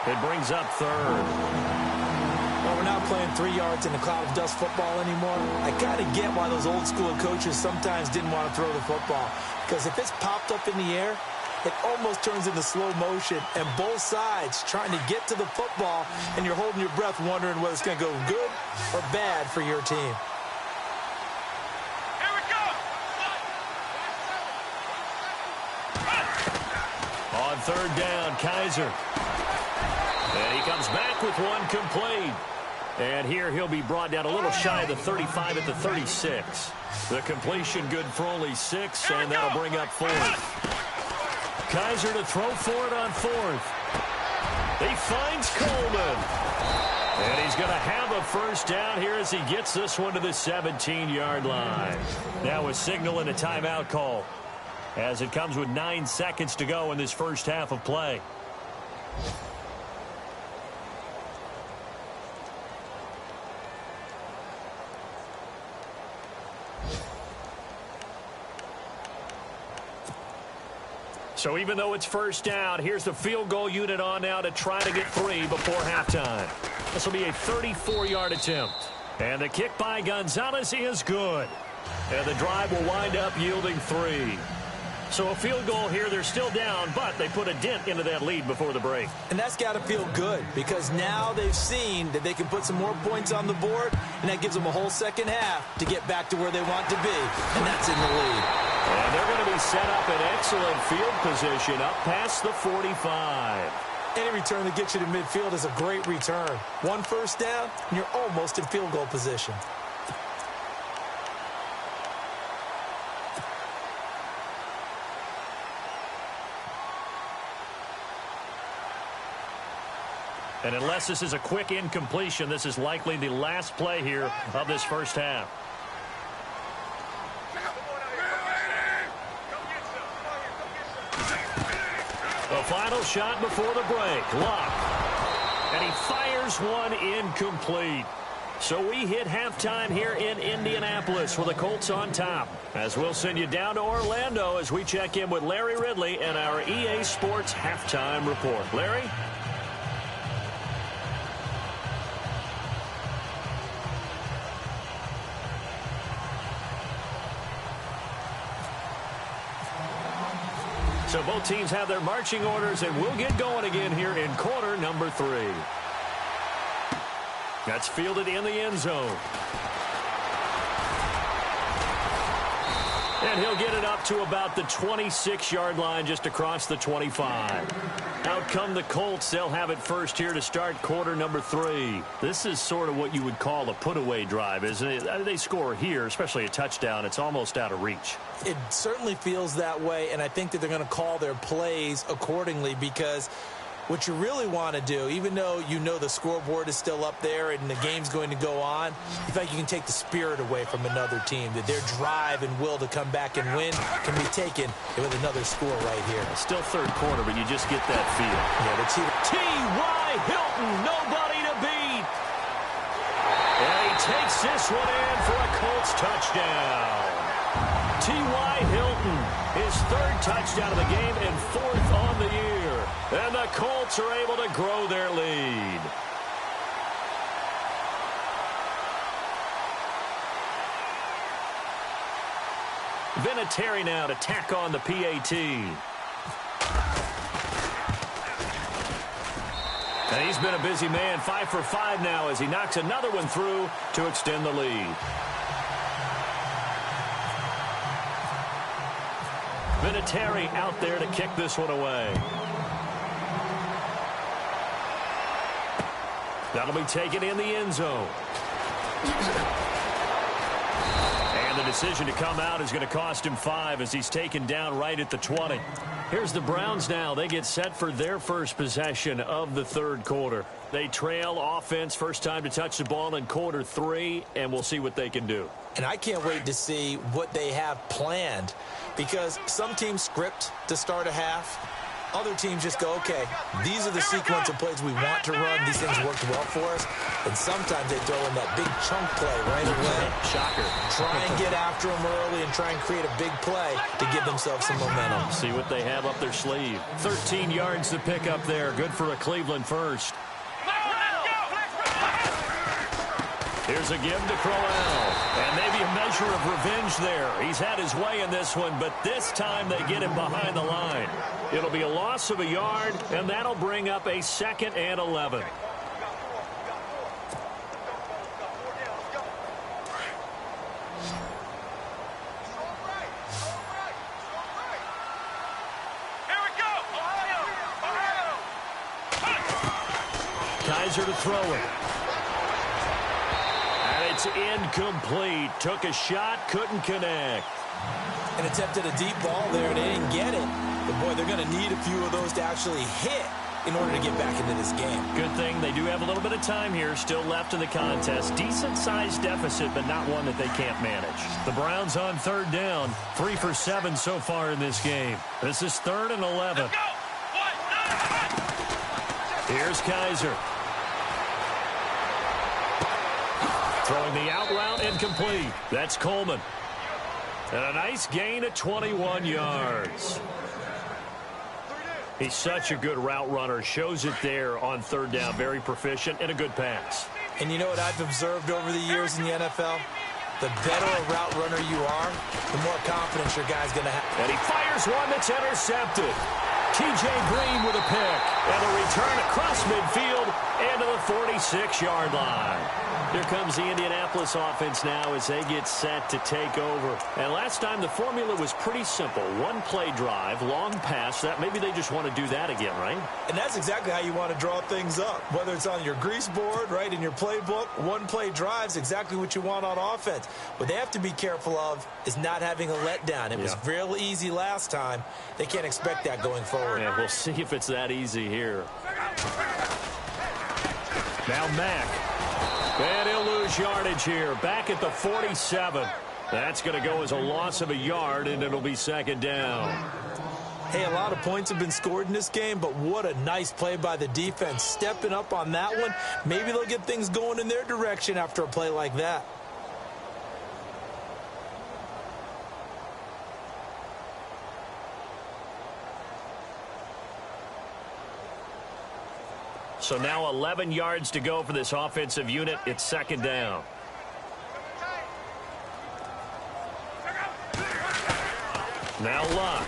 It brings up third. Well, we're not playing 3 yards in a cloud of dust football anymore. I got to get why those old school coaches sometimes didn't want to throw the football. Because if it's popped up in the air, it almost turns into slow motion, and both sides trying to get to the football, and you're holding your breath wondering whether it's going to go good or bad for your team. Here we go. On third down, Kaiser. And he comes back with one complete. And here he'll be brought down a little shy of the 35 at the 36. The completion good for only 6, and that'll bring up fourth. Kaiser to throw for it on fourth. He finds Coleman. And he's going to have a first down here as he gets this one to the 17-yard line. Now a signal and a timeout call, as it comes with 9 seconds to go in this first half of play. So even though it's first down, here's the field goal unit on now to try to get 3 before halftime. This will be a 34-yard attempt. And the kick by Gonzalez is good. And the drive will wind up yielding 3. So a field goal here, they're still down, but they put a dent into that lead before the break. And that's got to feel good, because now they've seen that they can put some more points on the board, and that gives them a whole second half to get back to where they want to be, and that's in the lead. And they're going to be set up in excellent field position up past the 45. Any return that gets you to midfield is a great return. 1 first down, and you're almost in field goal position. And unless this is a quick incompletion, this is likely the last play here of this first half. The final shot before the break. Luck. And he fires one incomplete. So we hit halftime here in Indianapolis with the Colts on top. As we'll send you down to Orlando as we check in with Larry Ridley and our EA Sports Halftime Report. Larry? So both teams have their marching orders, and we'll get going again here in quarter number 3. That's fielded in the end zone. And he'll get it up to about the 26-yard line, just across the 25. Out come the Colts. They'll have it first here to start quarter number 3. This is sort of what you would call a put-away drive, isn't it? They score here, especially a touchdown. It's almost out of reach. It certainly feels that way, and I think that they're going to call their plays accordingly, because what you really want to do, even though you know the scoreboard is still up there and the game's going to go on, you think you can take the spirit away from another team, that their drive and will to come back and win can be taken with another score right here. Still third quarter, but you just get that feel. Yeah, the T.Y. Hilton, nobody to beat. And he takes this one in for a Colts touchdown. T.Y. Hilton, his 3rd touchdown of the game and 4th on the year. And the Colts are able to grow their lead. Vinatieri now to tack on the PAT. And he's been a busy man, 5 for 5 now as he knocks another one through to extend the lead. Vinatieri out there to kick this one away. That'll be taken in the end zone. And the decision to come out is going to cost him 5 as he's taken down right at the 20. Here's the Browns now. They get set for their first possession of the 3rd quarter. They trail offense, first time to touch the ball in quarter 3, and we'll see what they can do. And I can't wait to see what they have planned, because some teams script to start a half. Other teams just go, okay, these are the sequence of plays we want to run. These things worked well for us. And sometimes they throw in that big chunk play right away. Shocker. Try and get after them early and try and create a big play to give themselves some momentum. See what they have up their sleeve. 13 yards to pick up there. Good for a Cleveland first. Here's a give to Crowell. And maybe a measure of revenge there. He's had his way in this one, but this time they get him behind the line. It'll be a loss of a yard, and that'll bring up a 2nd and 11. Kizer to throw it. And it's incomplete. Took a shot, couldn't connect. And attempted a deep ball there, and they didn't get it. But, boy, they're going to need a few of those to actually hit in order to get back into this game. Good thing they do have a little bit of time here still left in the contest. Decent-sized deficit, but not one that they can't manage. The Browns on 3rd down. 3 for 7 so far in this game. This is 3rd and 11. Here's Kizer. Throwing the out route incomplete. That's Coleman. And a nice gain of 21 yards. He's such a good route runner. Shows it there on 3rd down. Very proficient and a good pass. And you know what I've observed over the years in the NFL? The better a route runner you are, the more confidence your guy's going to have. And he fires one that's intercepted. T.J. Green with a pick. And a return across midfield and to the 46-yard line. Here comes the Indianapolis offense now as they get set to take over. And last time the formula was pretty simple. One play drive, long pass. That maybe they just want to do that again, right? And that's exactly how you want to draw things up. Whether it's on your grease board, right, in your playbook, one play drives exactly what you want on offense. What they have to be careful of is not having a letdown. It was real easy last time. They can't expect that going forward. Yeah, we'll see if it's that easy here. Now Mack. And he'll lose yardage here. Back at the 47. That's going to go as a loss of a yard, and it'll be 2nd down. Hey, a lot of points have been scored in this game, but what a nice play by the defense. Stepping up on that one. Maybe they'll get things going in their direction after a play like that. So now 11 yards to go for this offensive unit. It's 2nd down. Now Luck.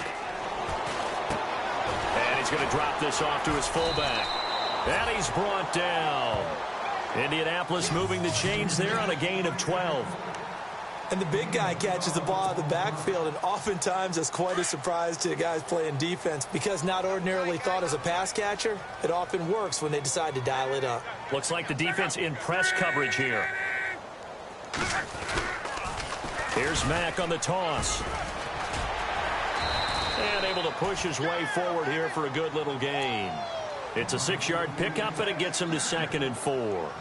And he's going to drop this off to his fullback. And he's brought down. Indianapolis moving the chains there on a gain of 12. And the big guy catches the ball out of the backfield, and oftentimes that's quite a surprise to the guys playing defense because not ordinarily thought as a pass catcher, it often works when they decide to dial it up. Looks like the defense in press coverage here. Here's Mack on the toss. And able to push his way forward here for a good little gain. It's a 6-yard pickup, and it gets him to 2nd and 4.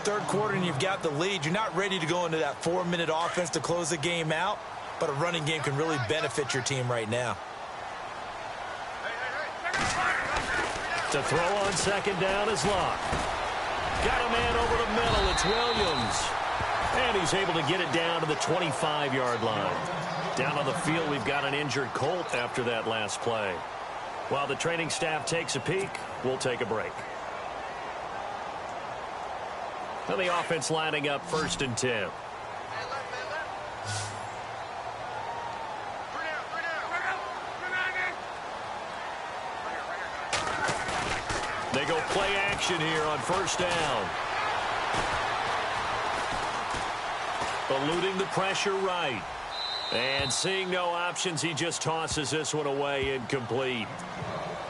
Third quarter and you've got the lead. You're not ready to go into that 4-minute offense to close the game out, but a running game can really benefit your team right now. To throw on 2nd down is Luck. Got a man over the middle. It's Williams. And he's able to get it down to the 25-yard line. Down on the field, we've got an injured Colt after that last play. While the training staff takes a peek, we'll take a break. And the offense lining up 1st and 10. They go play action here on 1st down. Eluding the pressure right. And seeing no options, he just tosses this one away incomplete.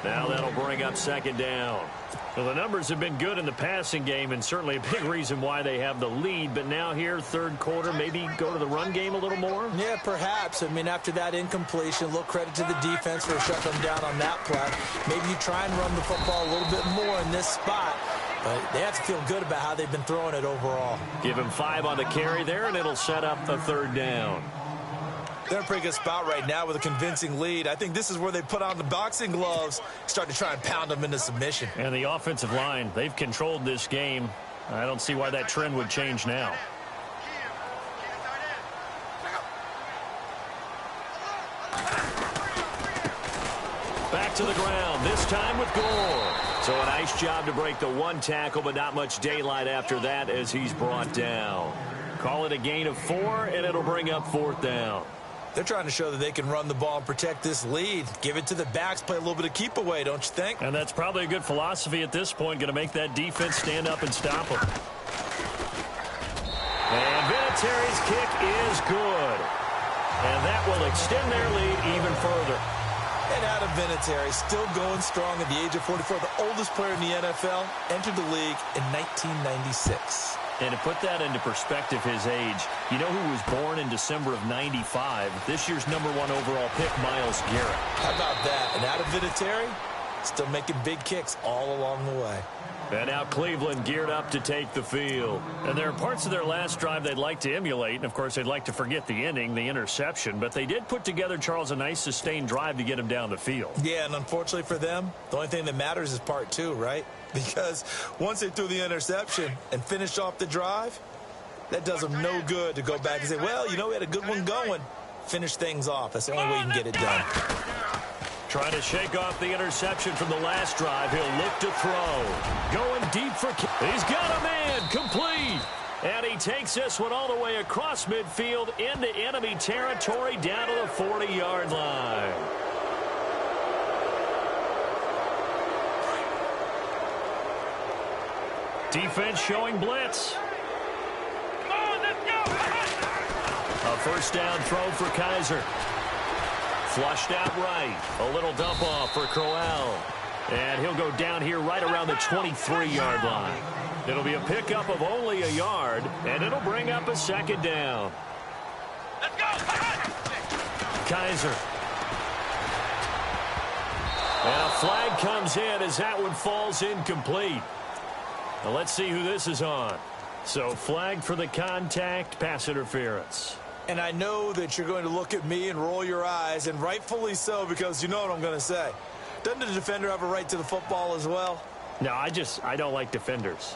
Now that'll bring up 2nd down. Well, the numbers have been good in the passing game and certainly a big reason why they have the lead. But now here, 3rd quarter, maybe go to the run game a little more? Yeah, perhaps. I mean, after that incompletion, a little credit to the defense for shutting them down on that play. Maybe you try and run the football a little bit more in this spot. But they have to feel good about how they've been throwing it overall. Give him 5 on the carry there, and it'll set up a 3rd down. They're in a pretty good spot right now with a convincing lead. I think this is where they put on the boxing gloves, start to try and pound them into submission. And the offensive line, they've controlled this game. I don't see why that trend would change now. Back to the ground, this time with Gore. So a nice job to break the one tackle, but not much daylight after that as he's brought down. Call it a gain of 4, and it'll bring up 4th down. They're trying to show that they can run the ball and protect this lead. Give it to the backs, play a little bit of keep away, don't you think? And that's probably a good philosophy at this point, going to make that defense stand up and stop them. And Vinatieri's kick is good. And that will extend their lead even further. And Adam Vinatieri still going strong at the age of 44. The oldest player in the NFL entered the league in 1996. And to put that into perspective, his age, you know who was born in December of 95? This year's #1 overall pick, Myles Garrett. How about that? And Adam Vinatieri still making big kicks all along the way. And now Cleveland geared up to take the field. And there are parts of their last drive they'd like to emulate. And, of course, they'd like to forget the ending, the interception. But they did put together, Charles, a nice sustained drive to get him down the field. Yeah, and unfortunately for them, the only thing that matters is part 2, right? Because once they threw the interception and finished off the drive, that does them no good to go back and say, well, you know, we had a good one going. Finish things off. That's the only way you can get it done. Trying to shake off the interception from the last drive. He'll look to throw. Going deep for... He's got a man. Complete. And he takes this one all the way across midfield into enemy territory down to the 40-yard line. Defense showing blitz. Come on, let's go. A first down throw for Kizer. Flushed out right. A little dump off for Crowell. And he'll go down here right around the 23-yard line. It'll be a pickup of only a yard, and it'll bring up a 2nd down. Let's go. Kizer. And a flag comes in as that one falls incomplete. Now let's see who this is on. So flag for the contact, pass interference. And I know that you're going to look at me and roll your eyes, and rightfully so, because you know what I'm going to say. Doesn't the defender have a right to the football as well? No, I don't like defenders.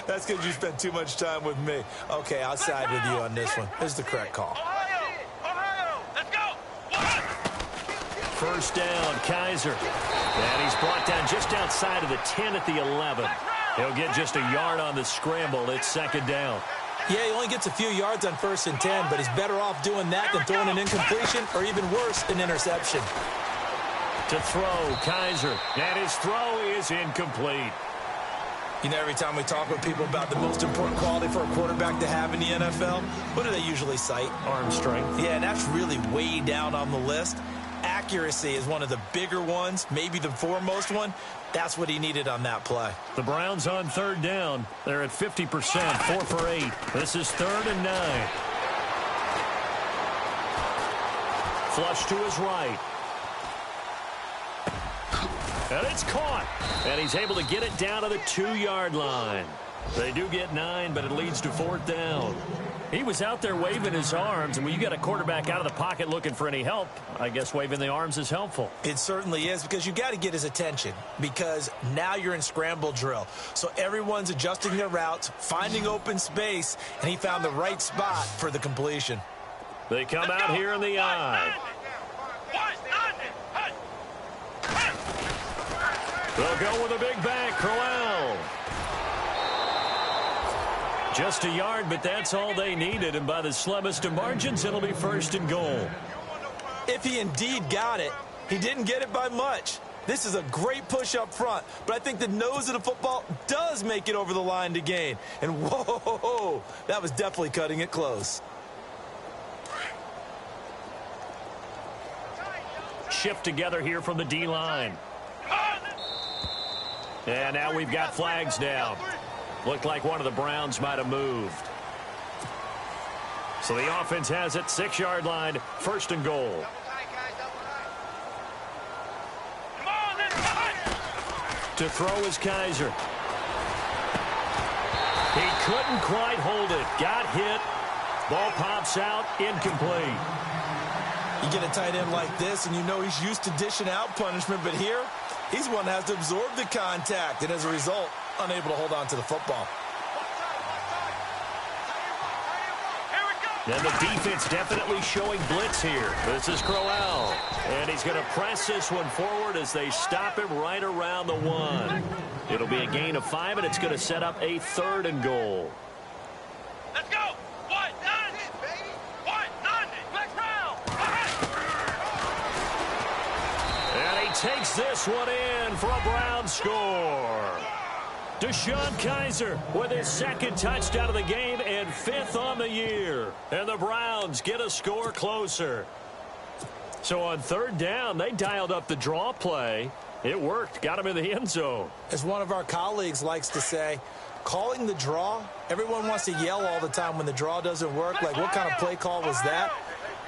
That's because you spent too much time with me. Okay, I'll side with you on this one. This is the correct call. Ohio, let's go. First down, Kizer. And he's brought down just outside of the 10 at the 11. He'll get just a yard on the scramble. It's 2nd down. Yeah, he only gets a few yards on 1st and 10, but he's better off doing that than throwing an incompletion or even worse, an interception. To throw, Kizer. And his throw is incomplete. You know, every time we talk with people about the most important quality for a quarterback to have in the NFL, what do they usually cite? Arm strength. Yeah, and that's really way down on the list. Accuracy is one of the bigger ones, maybe the foremost one. That's what he needed on that play. The Browns on 3rd down. They're at 50%, 4 for 8. This is 3rd and 9. Flush to his right. And it's caught. And he's able to get it down to the 2-yard line. They do get 9, but it leads to 4th down. He was out there waving his arms, and when you got a quarterback out of the pocket looking for any help, I guess waving the arms is helpful. It certainly is, because you got to get his attention, because now you're in scramble drill. So everyone's adjusting their routes, finding open space, and he found the right spot for the completion. They come out here in the eye. They'll go with a big back, Crowell. Just a yard, but that's all they needed, and by the slimmest of margins, it'll be 1st and goal. If he indeed got it, he didn't get it by much. This is a great push up front, but I think the nose of the football does make it over the line to gain. And whoa, that was definitely cutting it close. Shift together here from the D-line. And now we've got flags down. Looked like one of the Browns might have moved. So the offense has it, 6-yard line, 1st and goal. To throw is Kizer. He couldn't quite hold it. Got hit. Ball pops out, incomplete. You get a tight end like this, and you know he's used to dishing out punishment, but here, he's one that has to absorb the contact, and as a result, unable to hold on to the football. And the defense definitely showing blitz here. This is Crowell. And he's going to press this one forward as they stop him right around the 1. It'll be a gain of 5, and it's going to set up a 3rd and goal. Let's go. What? None. What? None. Let's round. And he takes this one in for a Brown score. DeShone Kizer with his 2nd touchdown of the game and 5th on the year. And the Browns get a score closer. So on 3rd down, they dialed up the draw play. It worked. Got him in the end zone. As one of our colleagues likes to say, calling the draw, everyone wants to yell all the time when the draw doesn't work. Like, what kind of play call was that?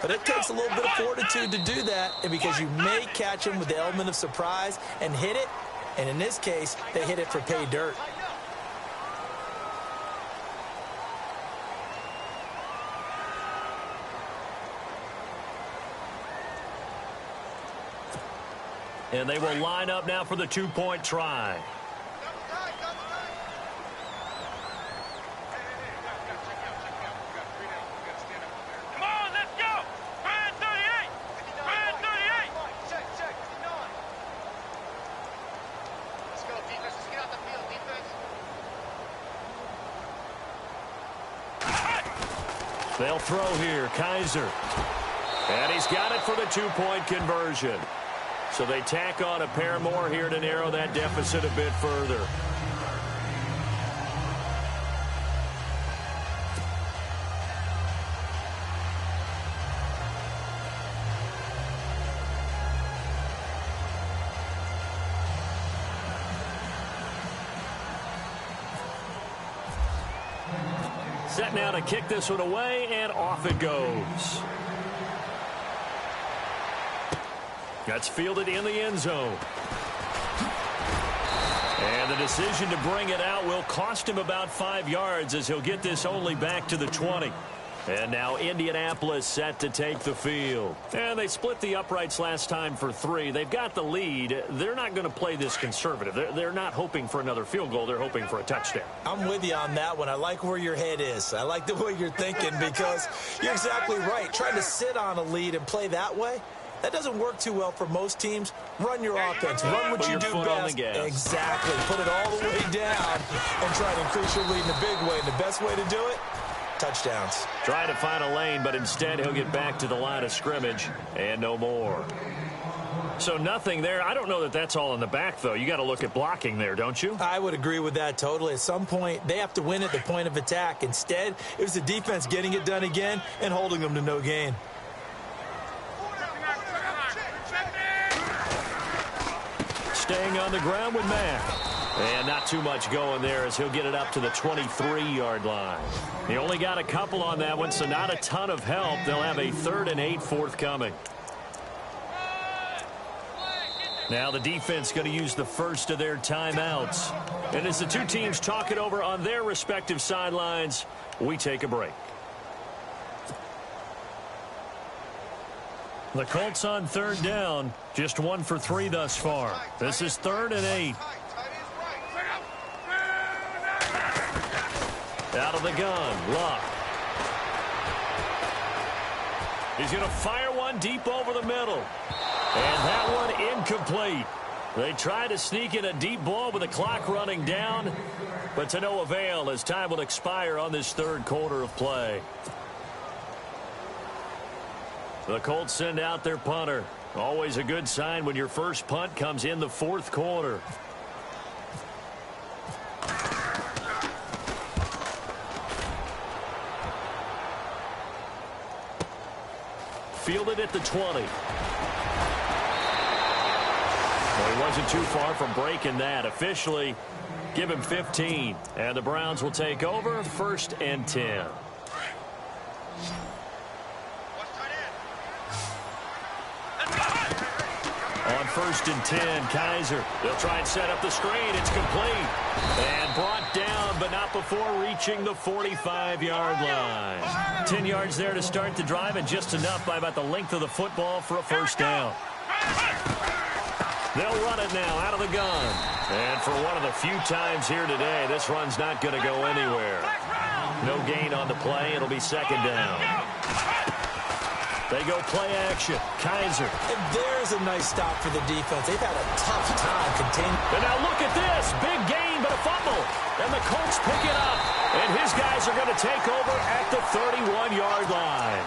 But it takes a little bit of fortitude to do that, and because you may catch him with the element of surprise and hit it. And in this case, they hit it for pay dirt. And they will line up now for the 2-point try. Come on, let's go. Brand 38. Brand 38. Let's go, defense. Let's get out the field, defense. They'll throw here. Kizer. And he's got it for the 2-point conversion. So they tack on a pair more here to narrow that deficit a bit further. Set now to kick this one away, and off it goes. That's fielded in the end zone. And the decision to bring it out will cost him about 5 yards as he'll get this only back to the 20. And now Indianapolis set to take the field. And they split the uprights last time for 3. They've got the lead. They're not going to play this conservative. They're not hoping for another field goal. They're hoping for a touchdown. I'm with you on that one. I like where your head is. I like the way you're thinking because you're exactly right. Trying to sit on a lead and play that way, that doesn't work too well for most teams. Run your offense. Run what you do best. Exactly. Put it all the way down and try to increase your lead in a big way. And the best way to do it, touchdowns. Trying to find a lane, but instead he'll get back to the line of scrimmage and no more. So nothing there. I don't know that that's all in the back, though. You got to look at blocking there, don't you? I would agree with that totally. At some point, they have to win at the point of attack. Instead, it was the defense getting it done again and holding them to no gain. Staying on the ground with Mack. And not too much going there as he'll get it up to the 23-yard line. He only got a couple on that one, so not a ton of help. They'll have a 3rd and 8 forthcoming. Now the defense going to use the first of their timeouts. And as the two teams talk it over on their respective sidelines, we take a break. The Colts on 3rd down, just 1 for 3 thus far. This is 3rd and 8. Out of the gun, Luck. He's going to fire one deep over the middle. And that one incomplete. They try to sneak in a deep ball with the clock running down, but to no avail as time will expire on this 3rd quarter of play. The Colts send out their punter. Always a good sign when your first punt comes in the 4th quarter. Fielded at the 20. Well, he wasn't too far from breaking that. Officially, give him 15. And the Browns will take over 1st and 10. On 1st and 10. Kaiser, they'll try and set up the screen. It's complete. And brought down, but not before reaching the 45-yard line. 10 yards there to start the drive, and just enough by about the length of the football for a first down. They'll run it now out of the gun. And for one of the few times here today, this run's not going to go anywhere. No gain on the play. It'll be 2nd down. They go play action. Kaiser. And there's a nice stop for the defense. They've had a tough time containing. And now look at this. Big gain, but a fumble. And the Colts pick it up. And his guys are going to take over at the 31-yard line.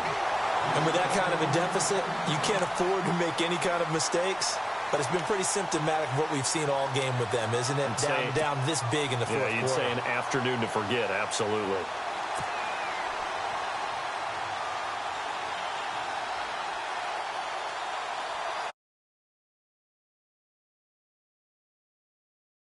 And with that kind of a deficit, you can't afford to make any kind of mistakes. But it's been pretty symptomatic of what we've seen all game with them, isn't it? Down this big in the fourth quarter. You'd say an afternoon to forget, absolutely.